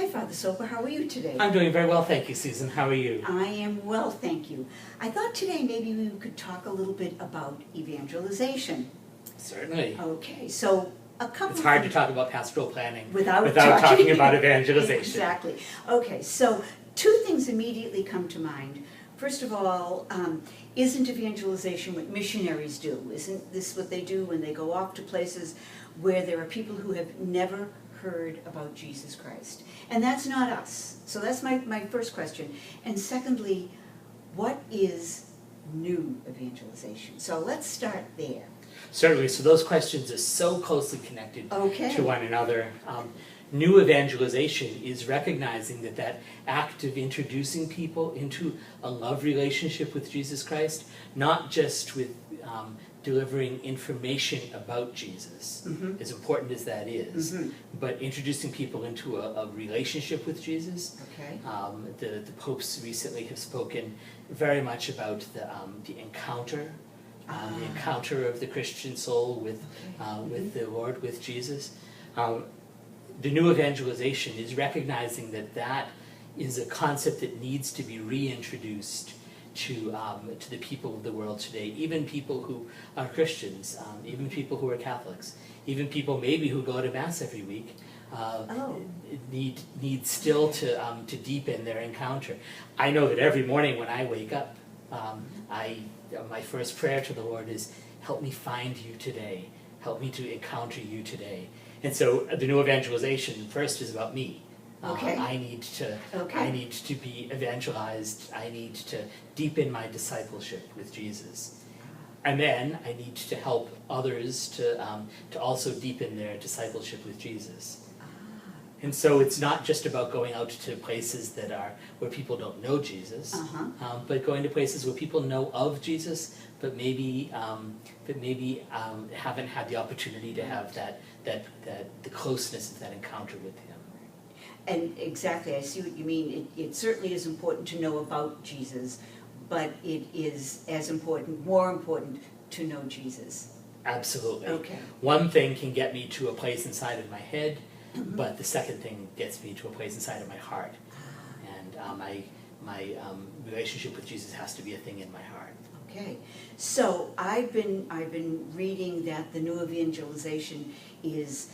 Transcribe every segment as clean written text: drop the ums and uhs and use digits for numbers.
Hi, Father Soper. How are you today? I'm doing very well, thank you, Susan. How are you? I am well, thank you. I thought today maybe we could talk a little bit about evangelization. Certainly. Okay, so a couple It's hard of to things talk about pastoral planning without talking about evangelization. Exactly. Okay, so two things immediately come to mind. First of all, isn't evangelization what missionaries do? Isn't this what they do when they go off to places where there are people who have never heard about Jesus Christ? And that's not us. So that's my first question. And secondly, what is new evangelization? So let's start there. Certainly, so those questions are so closely connected Okay. to one another. New evangelization is recognizing that act of introducing people into a love relationship with Jesus Christ, not just with delivering information about Jesus, as important as that is, but introducing people into a relationship with Jesus. Okay. The popes recently have spoken very much about the encounter, the encounter of the Christian soul with the Lord, with Jesus. The new evangelization is recognizing that is a concept that needs to be reintroduced to the people of the world today, even people who are Christians, even people who are Catholics, even people maybe who go to Mass every week, need still to deepen their encounter. I know that every morning when I wake up, my first prayer to the Lord is, help me find you today, help me to encounter you today. And so the new evangelization first is about me. Okay. I need to be evangelized. I need to deepen my discipleship with Jesus, and then I need to help others to also deepen their discipleship with Jesus. And so it's not just about going out to places where people don't know Jesus, but going to places where people know of Jesus, but maybe haven't had the opportunity to have the closeness of that encounter with Him. And exactly, I see what you mean. It certainly is important to know about Jesus, but it is as important, more important, to know Jesus. Absolutely. Okay. One thing can get me to a place inside of my head, but the second thing gets me to a place inside of my heart. And my relationship with Jesus has to be a thing in my heart. Okay, so I've been reading that the new evangelization is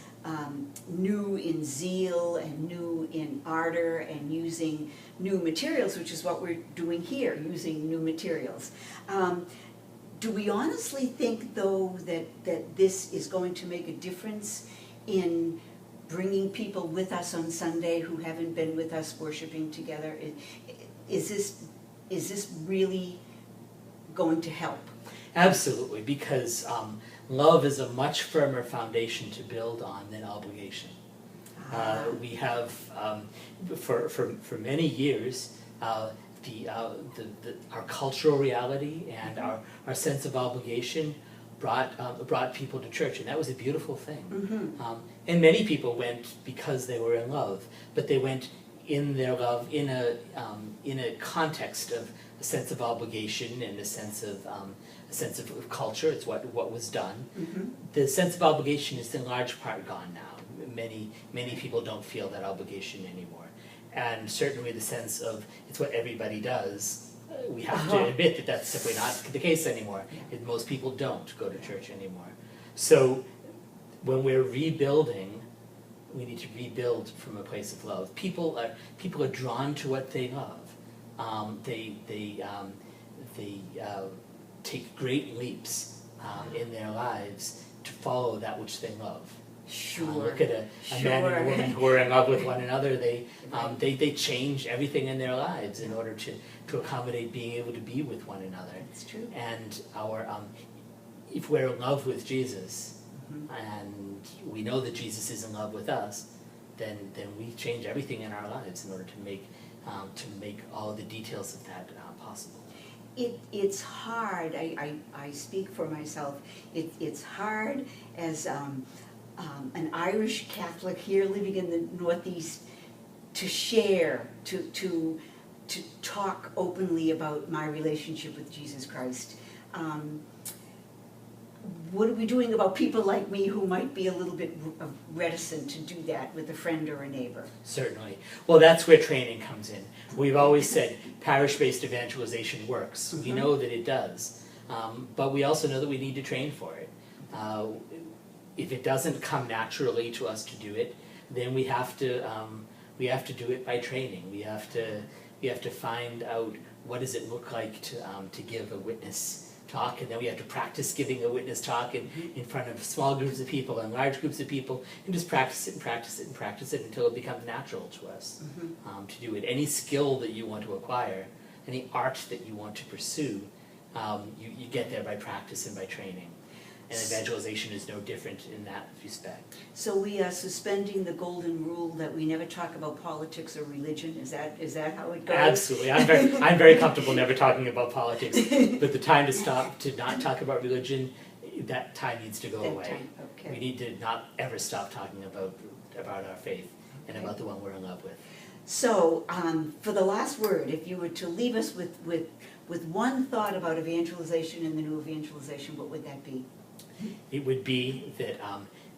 new in zeal and new in ardor and using new materials, which is what we're doing here, using new materials. Do we honestly think, though, that this is going to make a difference in bringing people with us on Sunday who haven't been with us worshiping together? Is this really going to help? Absolutely, because love is a much firmer foundation to build on than obligation. We have, for many years, our cultural reality and our sense of obligation brought people to church, and that was a beautiful thing. And many people went because they were in love, but they went in their love in a context of a sense of obligation and a sense of culture. It's what was done. The sense of obligation is in large part gone now. Many people don't feel that obligation anymore, and certainly the sense of it's what everybody does. We have to admit that that's simply not the case anymore. Most people don't go to church anymore. So when we're rebuilding, we need to rebuild from a place of love. People are drawn to what they love. They take great leaps in their lives to follow that which they love. Sure. Look at a man and a woman who are in love with one another. They change everything in their lives in order to accommodate being able to be with one another. That's true. And if we're in love with Jesus, and we know that Jesus is in love with us, then we change everything in our lives in order to make all of the details of that possible. It's hard. I speak for myself. It's hard as an Irish Catholic here living in the Northeast to share, to talk openly about my relationship with Jesus Christ. what are we doing about people like me who might be a little bit reticent to do that with a friend or a neighbor? Certainly. Well, that's where training comes in. We've always said parish-based evangelization works. We know that it does, but we also know that we need to train for it. If it doesn't come naturally to us to do it, then we have to do it by training. We have to find out what does it look like to give a witness talk, and then we have to practice giving a witness talk in front of small groups of people and large groups of people, and just practice it and practice it and practice it until it becomes natural to us to do it. Any skill that you want to acquire, any art that you want to pursue, you get there by practice and by training. And evangelization is no different in that respect. So we are suspending the golden rule that we never talk about politics or religion. Is that how it goes? Absolutely. I'm very comfortable never talking about politics, but the time to not talk about religion, that time needs to go away. Okay. We need to not ever stop talking about our faith and about the one we're in love with. So, for the last word, if you were to leave us with one thought about evangelization and the new evangelization, what would that be? It would be that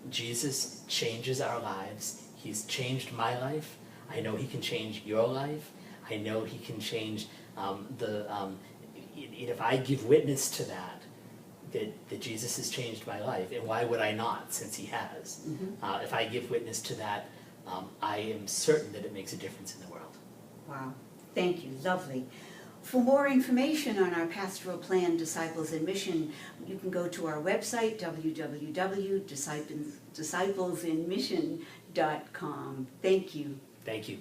Jesus changes our lives. He's changed my life. I know he can change your life. I know he can change if I give witness to that Jesus has changed my life, and why would I not, since he has? If I give witness to that, I am certain that it makes a difference in the world. Wow. Thank you. Lovely. For more information on our pastoral plan, Disciples in Mission, you can go to our website, www.disciplesinmission.com. Thank you. Thank you.